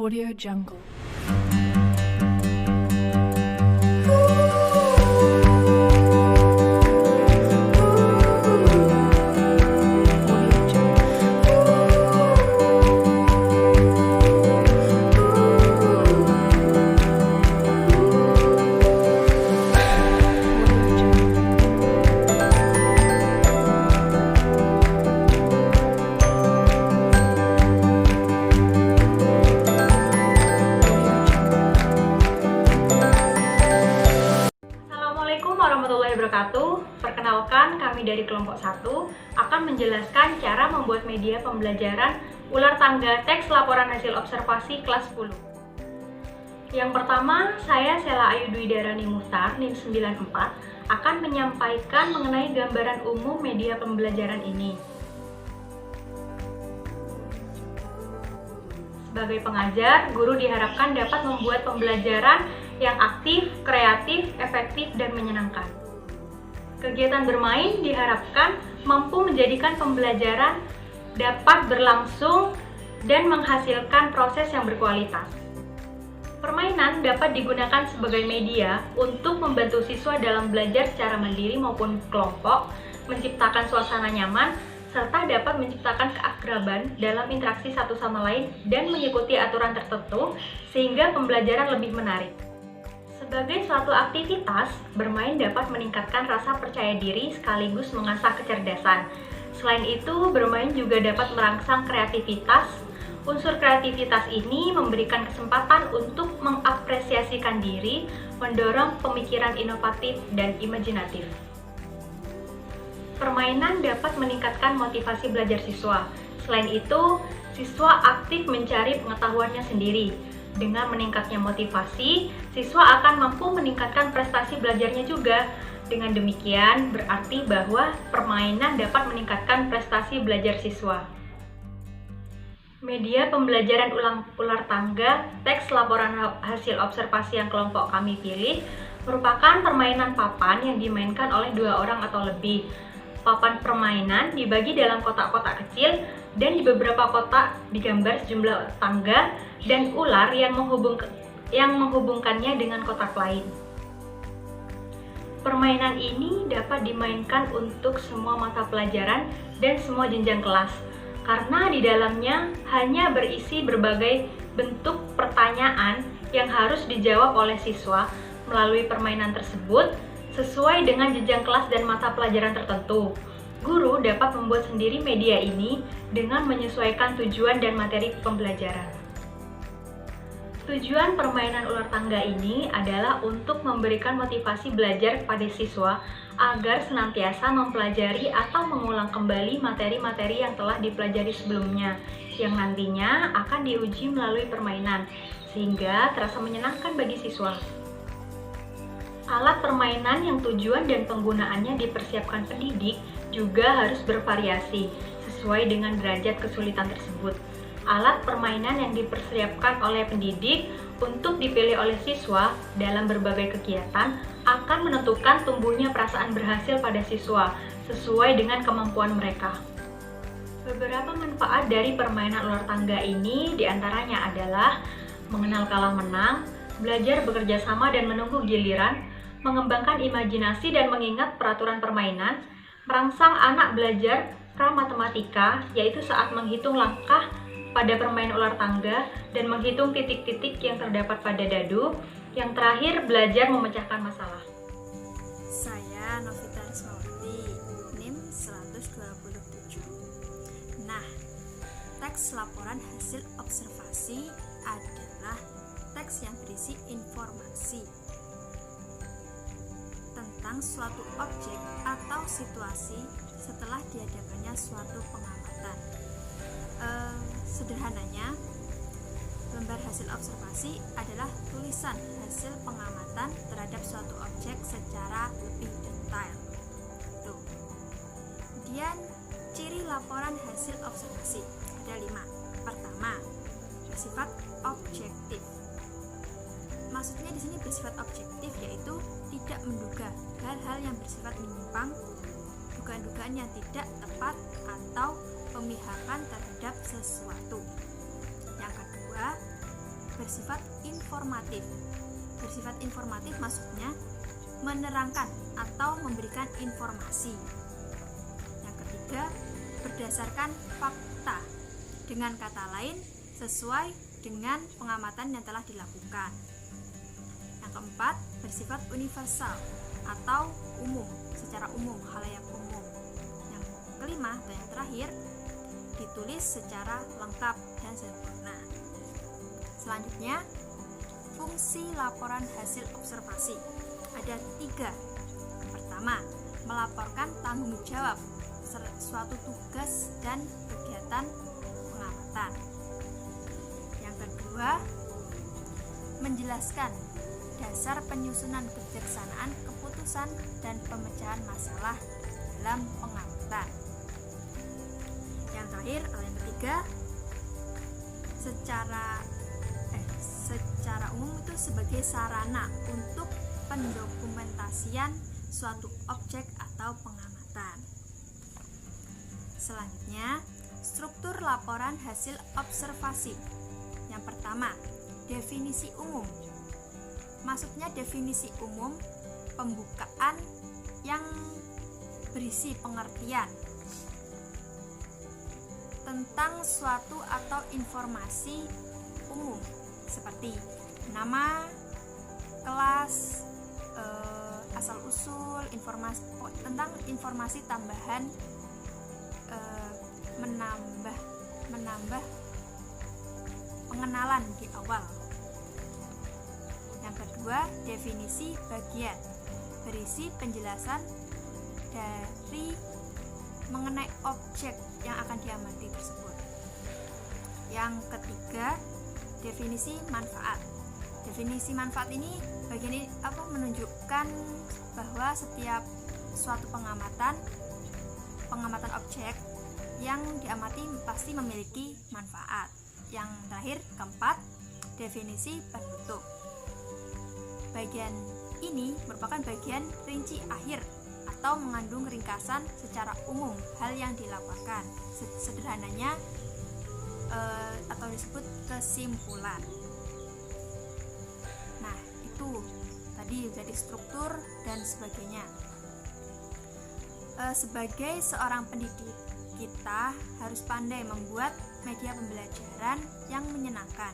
Audio Jungle. Assalamualaikum warahmatullahi wabarakatuh. Perkenalkan, kami dari kelompok 1 akan menjelaskan cara membuat media pembelajaran ular tangga teks laporan hasil observasi kelas 10. Yang pertama, saya Sela Ayu Dwi Darani Muhtar, NIM 94, akan menyampaikan mengenai gambaran umum media pembelajaran ini. Sebagai pengajar, guru diharapkan dapat membuat pembelajaran yang aktif, kreatif, efektif, dan menyenangkan. Kegiatan bermain diharapkan mampu menjadikan pembelajaran dapat berlangsung dan menghasilkan proses yang berkualitas. Permainan dapat digunakan sebagai media untuk membantu siswa dalam belajar secara mandiri maupun kelompok, menciptakan suasana nyaman, serta dapat menciptakan keakraban dalam interaksi satu sama lain dan mengikuti aturan tertentu sehingga pembelajaran lebih menarik. Sebagai suatu aktivitas, bermain dapat meningkatkan rasa percaya diri sekaligus mengasah kecerdasan. Selain itu, bermain juga dapat merangsang kreativitas. Unsur kreativitas ini memberikan kesempatan untuk mengapresiasikan diri, mendorong pemikiran inovatif dan imajinatif. Permainan dapat meningkatkan motivasi belajar siswa. Selain itu, siswa aktif mencari pengetahuannya sendiri. Dengan meningkatnya motivasi, siswa akan mampu meningkatkan prestasi belajarnya juga. Dengan demikian, berarti bahwa permainan dapat meningkatkan prestasi belajar siswa. Media pembelajaran ular tangga, teks laporan hasil observasi yang kelompok kami pilih, merupakan permainan papan yang dimainkan oleh 2 orang atau lebih. Papan permainan dibagi dalam kotak-kotak kecil dan di beberapa kotak digambar sejumlah tangga dan ular yang menghubungkannya dengan kotak lain. Permainan ini dapat dimainkan untuk semua mata pelajaran dan semua jenjang kelas, karena di dalamnya hanya berisi berbagai bentuk pertanyaan yang harus dijawab oleh siswa melalui permainan tersebut sesuai dengan jenjang kelas dan mata pelajaran tertentu. Guru dapat membuat sendiri media ini dengan menyesuaikan tujuan dan materi pembelajaran. Tujuan permainan ular tangga ini adalah untuk memberikan motivasi belajar pada siswa agar senantiasa mempelajari atau mengulang kembali materi-materi yang telah dipelajari sebelumnya, yang nantinya akan diuji melalui permainan, sehingga terasa menyenangkan bagi siswa. Alat permainan yang tujuan dan penggunaannya dipersiapkan pendidik juga harus bervariasi sesuai dengan derajat kesulitan tersebut. Alat permainan yang dipersiapkan oleh pendidik untuk dipilih oleh siswa dalam berbagai kegiatan akan menentukan tumbuhnya perasaan berhasil pada siswa sesuai dengan kemampuan mereka. Beberapa manfaat dari permainan ular tangga ini diantaranya adalah mengenal kalah menang, belajar bekerja sama dan menunggu giliran, mengembangkan imajinasi dan mengingat peraturan permainan, merangsang anak belajar pramatematika, yaitu saat menghitung langkah pada permainan ular tangga dan menghitung titik-titik yang terdapat pada dadu. Yang terakhir, belajar memecahkan masalah. Saya Novita Rismawati, NIM 127. Nah, teks laporan hasil observasi adalah teks yang berisi informasi tentang suatu objek atau situasi setelah diadakannya suatu pengamatan. Sederhananya, lembar hasil observasi adalah tulisan hasil pengamatan terhadap suatu objek secara lebih detail. Tuh. Kemudian, ciri laporan hasil observasi ada 5. Pertama, bersifat objektif. Maksudnya di sini bersifat objektif yaitu tidak menduga hal-hal yang bersifat menyimpang, dugaan-dugaan yang tidak tepat atau pemihakan terhadap sesuatu. Yang kedua, bersifat informatif. Bersifat informatif maksudnya menerangkan atau memberikan informasi. Yang ketiga, berdasarkan fakta. Dengan kata lain, sesuai dengan pengamatan yang telah dilakukan. Yang keempat, bersifat universal atau umum, secara umum, khalayak umum. Yang kelima atau yang terakhir, ditulis secara lengkap dan sempurna. Selanjutnya, fungsi laporan hasil observasi ada 3. Pertama, melaporkan tanggung jawab suatu tugas dan kegiatan pengamatan. Yang kedua, menjelaskan dasar penyusunan kebijaksanaan keputusan dan pemecahan masalah dalam pengamatan. Yang terakhir atau yang ketiga, secara umum itu sebagai sarana untuk pendokumentasian suatu objek atau pengamatan. Selanjutnya, struktur laporan hasil observasi. Yang pertama, definisi umum. Maksudnya definisi umum, pembukaan yang berisi pengertian tentang suatu atau informasi umum seperti nama, kelas, asal-usul, tentang informasi tambahan, menambah pengenalan di awal. Yang kedua, definisi bagian, berisi penjelasan dari mengenai objek yang akan diamati tersebut. Yang ketiga, definisi manfaat. Definisi manfaat ini bagian ini menunjukkan bahwa setiap suatu pengamatan objek yang diamati pasti memiliki manfaat. Yang terakhir, keempat, definisi penutup. Bagian ini merupakan bagian rinci akhir atau mengandung ringkasan secara umum hal yang dilaporkan. Sederhananya atau disebut kesimpulan. Nah, itu tadi jadi struktur dan sebagainya. Sebagai seorang pendidik, kita harus pandai membuat media pembelajaran yang menyenangkan.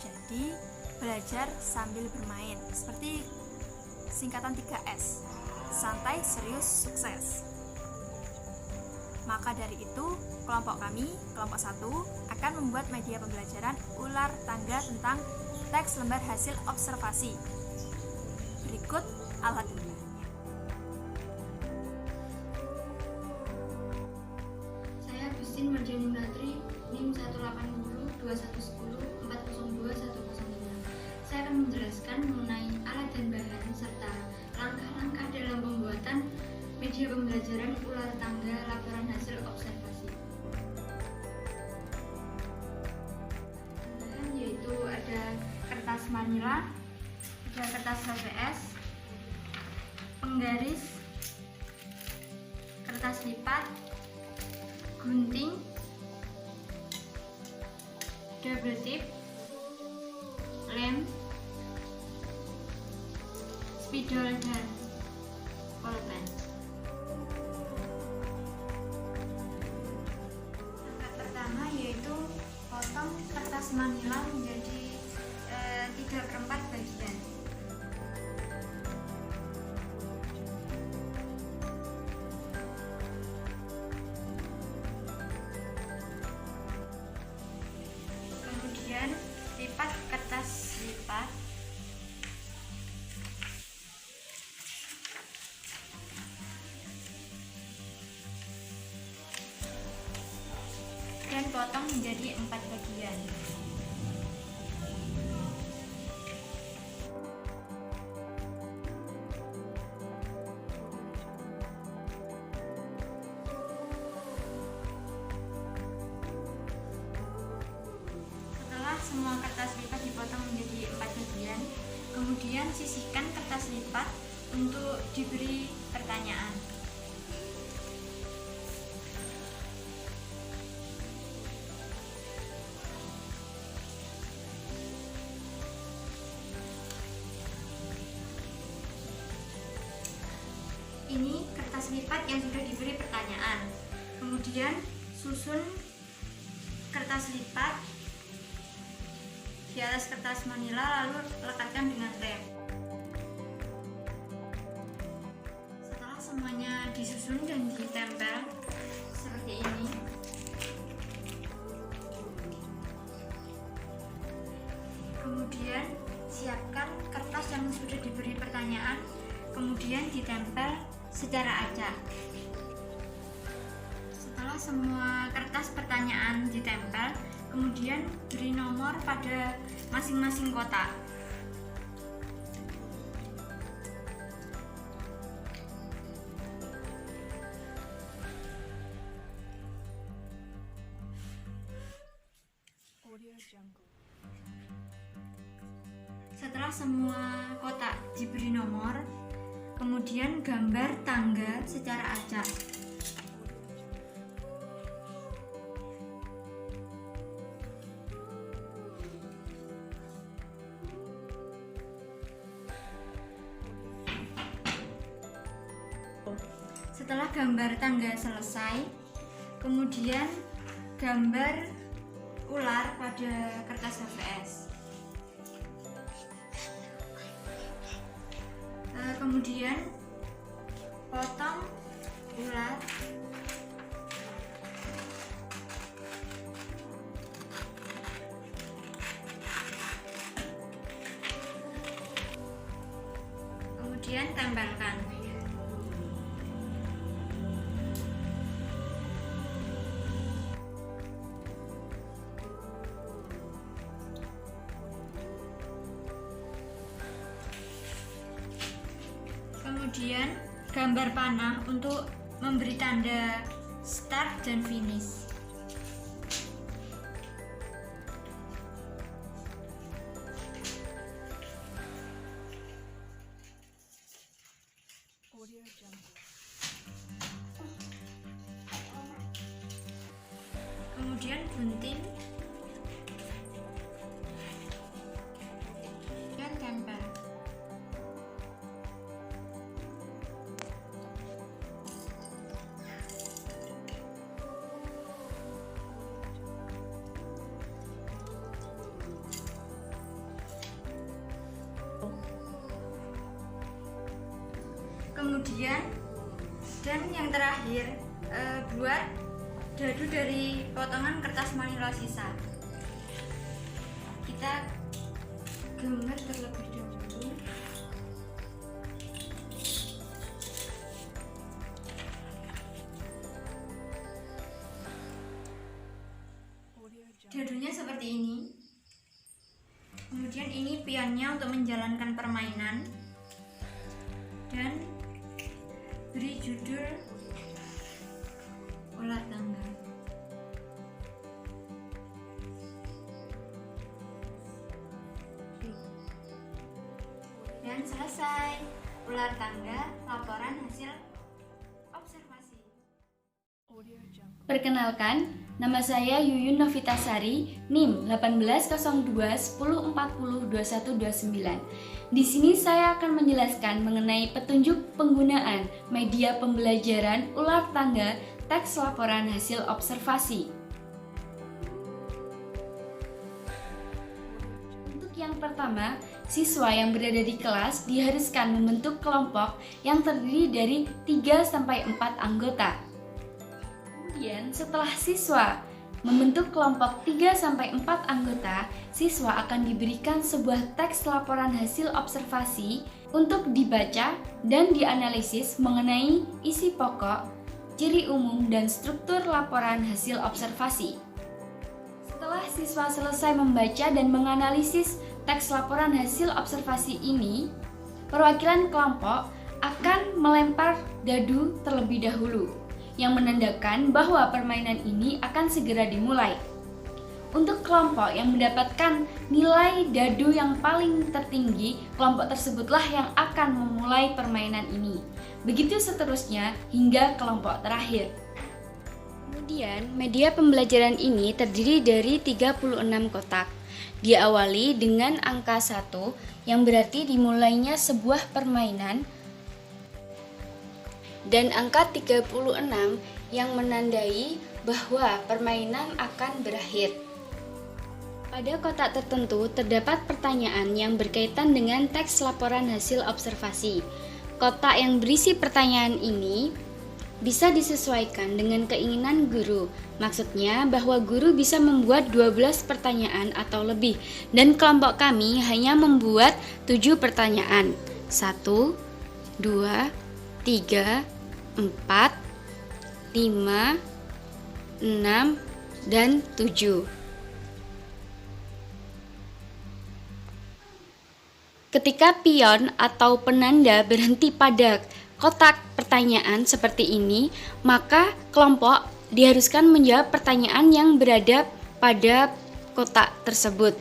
Jadi, belajar sambil bermain, seperti singkatan 3S, santai, serius, sukses. Maka dari itu, kelompok kami, kelompok 1, akan membuat media pembelajaran ular tangga tentang teks lembar hasil observasi. Berikut alat unggahnya. Saya Gusin Marjani Natri, NIM 1802110402105. Saya akan menjelaskan mengenai alat dan bahan serta langkah-langkah dalam pembuatan media pembelajaran ular tangga laporan hasil observasi. Bahan yaitu ada kertas manila, ada kertas HVS, penggaris, kertas lipat, gunting, double tip, lem, spidol, dan pulpen. Langkah pertama yaitu potong kertas manila menjadi 3/4 bagian. Kemudian lipat kertas lipat. Dan potong menjadi 4 bagian. Setelah semua kertas lipat dipotong menjadi 4 bagian, kemudian sisihkan kertas lipat untuk diberi pertanyaan. kertas lipat yang sudah diberi pertanyaan. Kemudian susun kertas lipat di atas kertas manila lalu lekatkan dengan lem. Setelah semuanya disusun dan ditempel seperti ini, kemudian siapkan kertas yang sudah diberi pertanyaan, kemudian ditempel secara acak. Setelah semua kertas pertanyaan ditempel, kemudian beri nomor pada masing-masing kotak. Setelah semua kotak diberi nomor, kemudian gambar tangga secara acak. Setelah gambar tangga selesai, kemudian gambar ular pada kertas HVS. Kemudian potong ular, kemudian tempelkan. Kemudian gambar panah untuk memberi tanda start dan finish. Kemudian gunting dan tempel. Kemudian dan yang terakhir, buat dadu dari potongan kertas manila sisa. Kita gambar terlebih dahulu. Dadunya seperti ini. Kemudian ini pionnya untuk menjalankan permainan. Dan beri judul ular tangga. Dan selesai ular tangga, laporan hasil observasi. Perkenalkan, nama saya Yuyun Novitasari, NIM 180210402129. Di sini saya akan menjelaskan mengenai petunjuk penggunaan media pembelajaran ular tangga teks laporan hasil observasi. Untuk yang pertama, siswa yang berada di kelas diharuskan membentuk kelompok yang terdiri dari 3-4 anggota. Kemudian setelah siswa membentuk kelompok 3-4 anggota, siswa akan diberikan sebuah teks laporan hasil observasi untuk dibaca dan dianalisis mengenai isi pokok, ciri umum, dan struktur laporan hasil observasi. Setelah siswa selesai membaca dan menganalisis teks laporan hasil observasi ini, perwakilan kelompok akan melempar dadu terlebih dahulu, yang menandakan bahwa permainan ini akan segera dimulai. Untuk kelompok yang mendapatkan nilai dadu yang paling tertinggi, kelompok tersebutlah yang akan memulai permainan ini. Begitu seterusnya hingga kelompok terakhir. Kemudian, media pembelajaran ini terdiri dari 36 kotak. Diawali dengan angka 1 yang berarti dimulainya sebuah permainan. dan angka 36 yang menandai bahwa permainan akan berakhir. Pada kotak tertentu terdapat pertanyaan yang berkaitan dengan teks laporan hasil observasi. Kotak yang berisi pertanyaan ini bisa disesuaikan dengan keinginan guru. Maksudnya bahwa guru bisa membuat 12 pertanyaan atau lebih, dan kelompok kami hanya membuat 7 pertanyaan. 1, 2, 3, 4, 5, 6, dan 7. Ketika pion atau penanda berhenti pada kotak pertanyaan seperti ini, maka kelompok diharuskan menjawab pertanyaan yang berada pada kotak tersebut.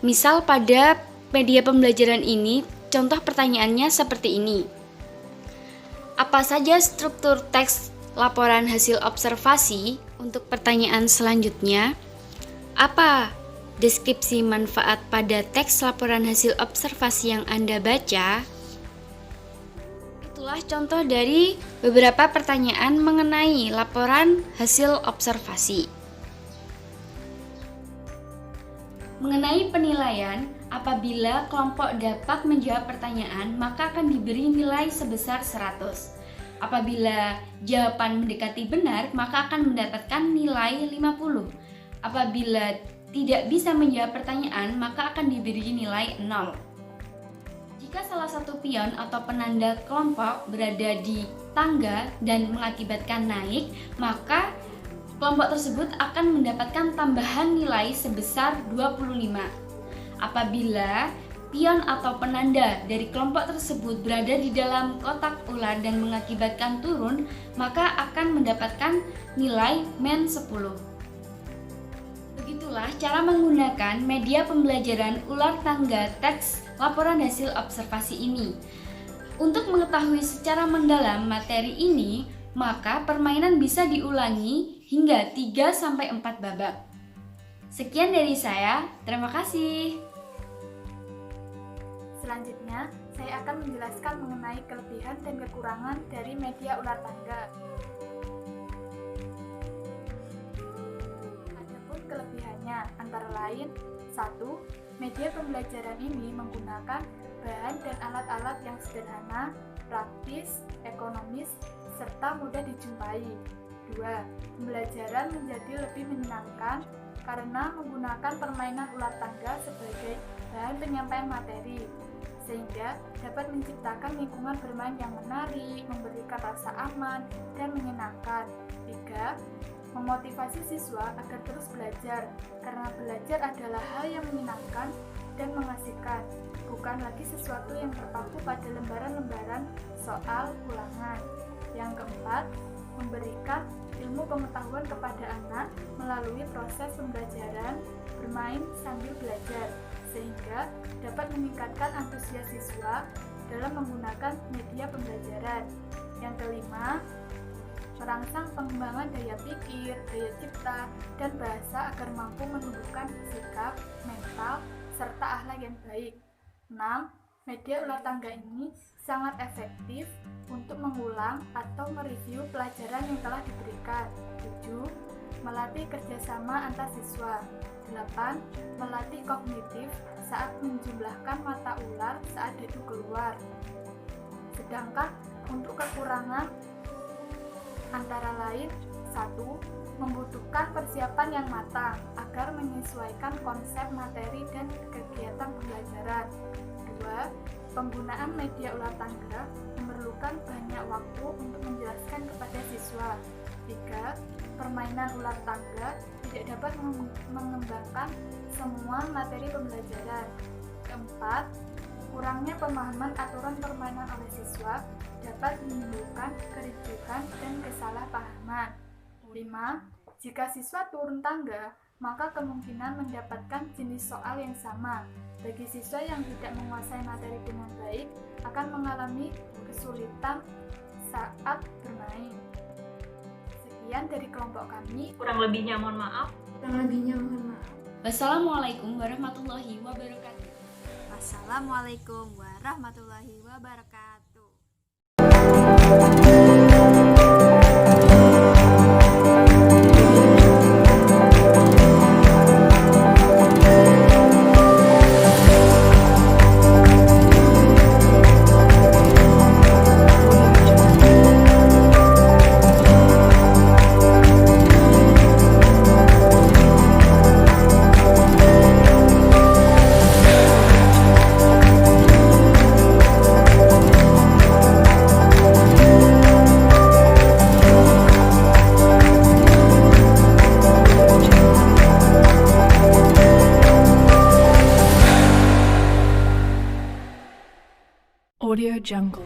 Misal pada media pembelajaran ini, contoh pertanyaannya seperti ini. Apa saja struktur teks laporan hasil observasi? Untuk pertanyaan selanjutnya, apa deskripsi manfaat pada teks laporan hasil observasi yang Anda baca? Itulah contoh dari beberapa pertanyaan mengenai laporan hasil observasi. Mengenai penilaian, apabila kelompok dapat menjawab pertanyaan, maka akan diberi nilai sebesar 100. Apabila jawaban mendekati benar, maka akan mendapatkan nilai 50. Apabila tidak bisa menjawab pertanyaan, maka akan diberi nilai 0. Jika salah satu pion atau penanda kelompok berada di tangga dan mengakibatkan naik, maka kelompok tersebut akan mendapatkan tambahan nilai sebesar 25. Apabila pion atau penanda dari kelompok tersebut berada di dalam kotak ular dan mengakibatkan turun, maka akan mendapatkan nilai -10. Begitulah cara menggunakan media pembelajaran ular tangga teks laporan hasil observasi ini. Untuk mengetahui secara mendalam materi ini, maka permainan bisa diulangi hingga 3-4 babak. Sekian dari saya, terima kasih. Selanjutnya, saya akan menjelaskan mengenai kelebihan dan kekurangan dari media ular tangga. Adapun kelebihannya antara lain: 1. Media pembelajaran ini menggunakan bahan dan alat-alat yang sederhana, praktis, ekonomis, serta mudah dijumpai. 2. Pembelajaran menjadi lebih menyenangkan karena menggunakan permainan ular tangga sebagai bahan penyampaian materi, sehingga dapat menciptakan lingkungan bermain yang menarik, memberikan rasa aman, dan menyenangkan. 3. Memotivasi siswa agar terus belajar, karena belajar adalah hal yang menyenangkan dan mengasihkan, bukan lagi sesuatu yang terpaku pada lembaran-lembaran soal ulangan. Yang keempat, memberikan ilmu pengetahuan kepada anak melalui proses pembelajaran bermain sambil belajar, sehingga dapat meningkatkan antusias siswa dalam menggunakan media pembelajaran. Yang kelima, merangsang pengembangan daya pikir, daya cipta, dan bahasa agar mampu menumbuhkan sikap, mental, serta akhlak yang baik. 6. Media ular tangga ini sangat efektif untuk mengulang atau mereview pelajaran yang telah diberikan. 7. Melatih kerjasama antar siswa. 8. Melatih kognitif saat menjumlahkan mata ular saat dadu keluar. Sedangkan untuk kekurangan antara lain: 1. Membutuhkan persiapan yang matang agar menyesuaikan konsep materi dan kegiatan pembelajaran. 2. Penggunaan media ular tangga memerlukan banyak waktu untuk menjelaskan kepada siswa. 3. Permainan ular tangga tidak dapat mengembangkan semua materi pembelajaran. 4. Kurangnya pemahaman aturan permainan oleh siswa dapat menimbulkan kericuhan dan kesalahpahaman. 5. Jika siswa turun tangga, maka kemungkinan mendapatkan jenis soal yang sama. Bagi siswa yang tidak menguasai materi dengan baik, akan mengalami kesulitan saat bermain. Sekian dari kelompok kami. Kurang lebihnya mohon maaf. Wassalamualaikum warahmatullahi wabarakatuh. Wassalamualaikum warahmatullahi wabarakatuh. Jungle.